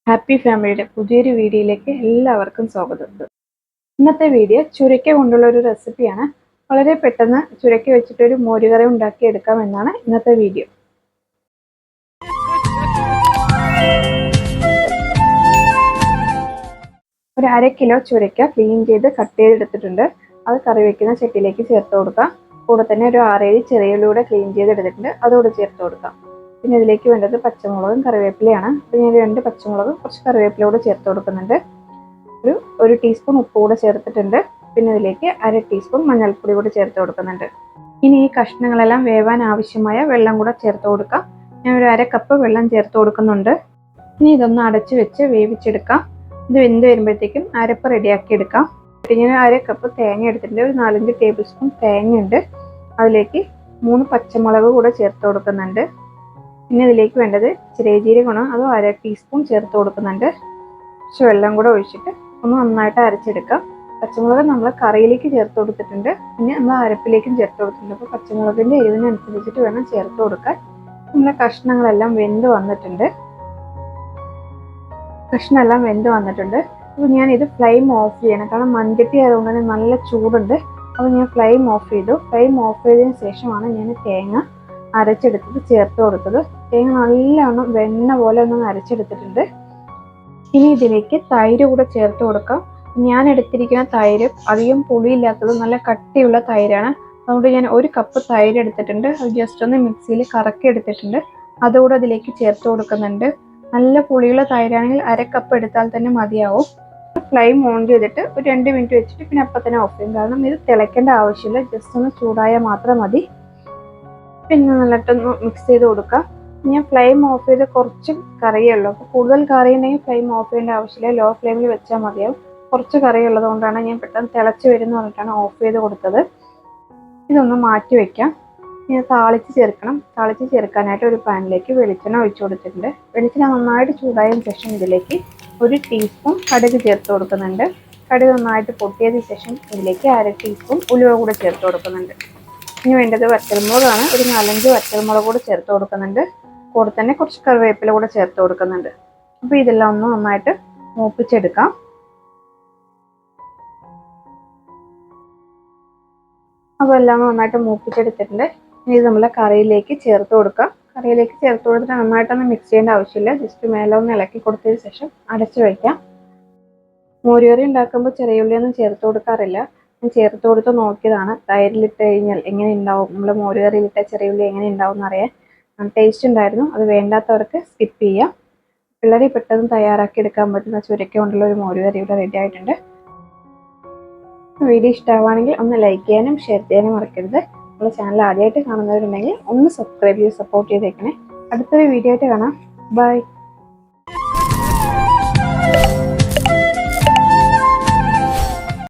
Happy ഫാമിലിയുടെ പുതിയൊരു വീഡിയോയിലേക്ക് എല്ലാവർക്കും സ്വാഗതം. ഇന്നത്തെ വീഡിയോ ചുരക്ക കൊണ്ടുള്ള ഒരു റെസിപ്പിയാണ്. വളരെ പെട്ടെന്ന് ചുരക്ക വെച്ചിട്ട് ഒരു മോരുകറി ഉണ്ടാക്കിയെടുക്കാം എന്നാണ് ഇന്നത്തെ വീഡിയോ. ഒരു 1/2 കിലോ ചുരക്ക ക്ലീൻ ചെയ്ത് കട്ട് ചെയ്തെടുത്തിട്ടുണ്ട്. അത് കറി വെക്കുന്ന ചട്ടിയിലേക്ക് ചേർത്ത് കൊടുക്കാം. കൂടെ തന്നെ ഒരു 6-7 ചെറിയ ഉള്ളി കൂടെ ക്ലീൻ ചെയ്തെടുത്തിട്ടുണ്ട്, അതോടെ ചേർത്ത് കൊടുക്കാം. പിന്നെ ഇതിലേക്ക് വേണ്ടത് പച്ചമുളകും കറിവേപ്പിലയാണ്. അപ്പോൾ ഞാൻ 2 പച്ചമുളകും കുറച്ച് കറിവേപ്പില കൂടെ ചേർത്ത് കൊടുക്കുന്നുണ്ട്. ഒരു ടീസ്പൂൺ ഉപ്പ് കൂടെ ചേർത്തിട്ടുണ്ട്. പിന്നെ ഇതിലേക്ക് 1/2 ടീസ്പൂൺ മഞ്ഞൾപ്പൊടി കൂടെ ചേർത്ത് കൊടുക്കുന്നുണ്ട്. ഇനി ഈ കഷ്ണങ്ങളെല്ലാം വേവാൻ ആവശ്യമായ വെള്ളം കൂടെ ചേർത്ത് കൊടുക്കാം. ഞാൻ ഒരു 1/2 കപ്പ് വെള്ളം ചേർത്ത് കൊടുക്കുന്നുണ്ട്. ഇനി ഇതൊന്ന് അടച്ചു വെച്ച് വേവിച്ചെടുക്കാം. ഇത് വെന്ത് വരുമ്പോഴത്തേക്കും അരപ്പ് റെഡിയാക്കി എടുക്കാം. ഞാൻ 1/2 കപ്പ് തേങ്ങ എടുത്തിട്ടുണ്ട്. ഒരു 4-5 ടേബിൾ സ്പൂൺ തേങ്ങ ഉണ്ട്. അതിലേക്ക് 3 പച്ചമുളക് കൂടെ ചേർത്ത് കൊടുക്കുന്നുണ്ട്. പിന്നെ ഇതിലേക്ക് വേണ്ടത് ചെറിയ ജീരകമാണ്, അത് 1/2 ടീസ്പൂൺ ചേർത്ത് കൊടുക്കുന്നുണ്ട്. കുറച്ച് വെള്ളം കൂടെ ഒഴിച്ചിട്ട് ഒന്ന് നന്നായിട്ട് അരച്ചെടുക്കാം. പച്ചമുളക് നമ്മൾ കറിയിലേക്ക് ചേർത്ത് കൊടുത്തിട്ടുണ്ട്, പിന്നെ നമ്മൾ അരപ്പിലേക്കും ചേർത്ത് കൊടുത്തിട്ടുണ്ട്. അപ്പോൾ പച്ചമുളകിൻ്റെ എരിവിനനുസരിച്ചിട്ട് വേണം ചേർത്ത് കൊടുക്കാൻ. നമ്മളെ കഷ്ണങ്ങളെല്ലാം വെന്ത് വന്നിട്ടുണ്ട്. അപ്പോൾ ഞാനിത് ഫ്ലെയിം ഓഫ് ചെയ്യണം, കാരണം മൺചട്ടി ആയതുകൊണ്ട് തന്നെ നല്ല ചൂടുണ്ട്. അപ്പോൾ ഞാൻ ഫ്ലെയിം ഓഫ് ചെയ്തു. ഫ്ലെയിം ഓഫ് ചെയ്തതിന് ശേഷമാണ് ഞാൻ തേങ്ങ അരച്ചെടുത്തത് ചേർത്ത് കൊടുത്തത്. തേങ്ങ നല്ലവണ്ണം വെണ്ണ പോലെ ഒന്ന് അരച്ചെടുത്തിട്ടുണ്ട്. ഇനി ഇതിലേക്ക് തൈര് കൂടെ ചേർത്ത് കൊടുക്കാം. ഞാൻ എടുത്തിരിക്കുന്ന തൈര് അധികം പുളിയില്ലാത്തത് നല്ല കട്ടിയുള്ള തൈരാണ്. അതുകൊണ്ട് ഞാൻ 1 കപ്പ് തൈര് എടുത്തിട്ടുണ്ട്. അത് ജസ്റ്റ് ഒന്ന് മിക്സിയിൽ കറക്കി എടുത്തിട്ടുണ്ട്, അതുകൂടെ അതിലേക്ക് ചേർത്ത് കൊടുക്കുന്നുണ്ട്. നല്ല പുളിയുള്ള തൈരാണെങ്കിൽ 1/2 കപ്പ് എടുത്താൽ തന്നെ മതിയാവും. ഫ്ലെയിം ഓൺ ചെയ്തിട്ട് ഒരു 2 മിനിറ്റ് വെച്ചിട്ട് പിന്നെ അപ്പം തന്നെ ഓഫ് ചെയ്യും, കാരണം ഇത് തിളയ്ക്കേണ്ട ആവശ്യമില്ല, ജസ്റ്റ് ഒന്ന് ചൂടായാൽ മാത്രം മതി. പിന്നെ നല്ലിട്ടൊന്ന് മിക്സ് ചെയ്ത് കൊടുക്കാം. ഞാൻ ഫ്ലെയിം ഓഫ് ചെയ്ത് കുറച്ച് കറിയുള്ളൂ, അപ്പോൾ കൂടുതൽ കറി ഉണ്ടെങ്കിൽ ഫ്ലെയിം ഓഫ് ചെയ്യേണ്ട ആവശ്യമില്ല, ലോ ഫ്ലെയിമിൽ വെച്ചാൽ മതിയാവും. കുറച്ച് കറി ഉള്ളത് കൊണ്ടാണ് ഞാൻ പെട്ടെന്ന് തിളച്ച് വരുന്ന പറഞ്ഞിട്ടാണ് ഓഫ് ചെയ്ത് കൊടുത്തത്. ഇതൊന്ന് മാറ്റി വയ്ക്കാം. ഇനി താളിച്ച് ചേർക്കണം. താളിച്ച് ചേർക്കാനായിട്ട് ഒരു പാനിലേക്ക് വെളിച്ചെണ്ണ ഒഴിച്ചു കൊടുത്തിട്ടുണ്ട്. വെളിച്ചെണ്ണ നന്നായിട്ട് ചൂടായതിനു ശേഷം ഇതിലേക്ക് 1 ടീസ്പൂൺ കടുക് ചേർത്ത് കൊടുക്കുന്നുണ്ട്. കടുക് നന്നായിട്ട് പൊട്ടിയതിന് ശേഷം ഇതിലേക്ക് 1/2 ടീസ്പൂൺ ഉലുവ കൂടെ ചേർത്ത് കൊടുക്കുന്നുണ്ട്. ഇനി വേണ്ടത് വറ്റൽമുളകാണ്. ഒരു 4-5 വറ്റൽമുളക് കൂടെ ചേർത്ത് കൊടുക്കുന്നുണ്ട്. കൂടെ തന്നെ കുറച്ച് കറിവേപ്പില കൂടെ ചേർത്ത് കൊടുക്കുന്നുണ്ട്. അപ്പോൾ ഇതെല്ലാം ഒന്ന് നന്നായിട്ട് മൂപ്പിച്ചെടുക്കാം. അപ്പോൾ എല്ലാം നന്നായിട്ട് മൂപ്പിച്ചെടുത്തിട്ടുണ്ട്. ഇനി ഇത് നമ്മളെ കറിയിലേക്ക് ചേർത്ത് കൊടുക്കാം. കറിയിലേക്ക് ചേർത്ത് കൊടുത്തിട്ട് നന്നായിട്ടൊന്ന് മിക്സ് ചെയ്യേണ്ട ആവശ്യമില്ല, ജസ്റ്റ് മേലെ ഒന്ന് ഇളക്കി കൊടുത്തതിന് ശേഷം അടച്ചു വയ്ക്കാം. മോരുകറി ഉണ്ടാക്കുമ്പോൾ ചെറിയ ഉള്ളിയൊന്നും ചേർത്ത് കൊടുക്കാറില്ല. ഞാൻ ചേർത്ത് കൊടുത്ത് നോക്കിയതാണ്. തൈരിലിട്ട് കഴിഞ്ഞാൽ എങ്ങനെ ഉണ്ടാവും, നമ്മൾ മോരുകറിയിലിട്ട ചെറിയ ഉള്ളി എങ്ങനെ ഉണ്ടാവും എന്നറിയാൻ. ടേസ്റ്റ് ഉണ്ടായിരുന്നു. അത് വേണ്ടാത്തവർക്ക് സ്കിപ്പ് ചെയ്യാം. വളരെ പെട്ടെന്ന് തയ്യാറാക്കി എടുക്കാൻ പറ്റുന്ന ചുരക്ക കൊണ്ടുള്ള ഒരു മോരുകറി ഇവിടെ റെഡി ആയിട്ടുണ്ട്. വീഡിയോ ഇഷ്ടമാണെങ്കിൽ ഒന്ന് ലൈക്ക് ചെയ്യാനും ഷെയർ ചെയ്യാനും മറക്കരുത്. നമ്മുടെ ചാനൽ ആദ്യമായിട്ട് കാണുന്നവരുണ്ടെങ്കിൽ ഒന്ന് സബ്സ്ക്രൈബ് ചെയ്ത് സപ്പോർട്ട് ചെയ്തേക്കണേ. അടുത്തൊരു വീഡിയോ ആയിട്ട് കാണാം. ബൈ.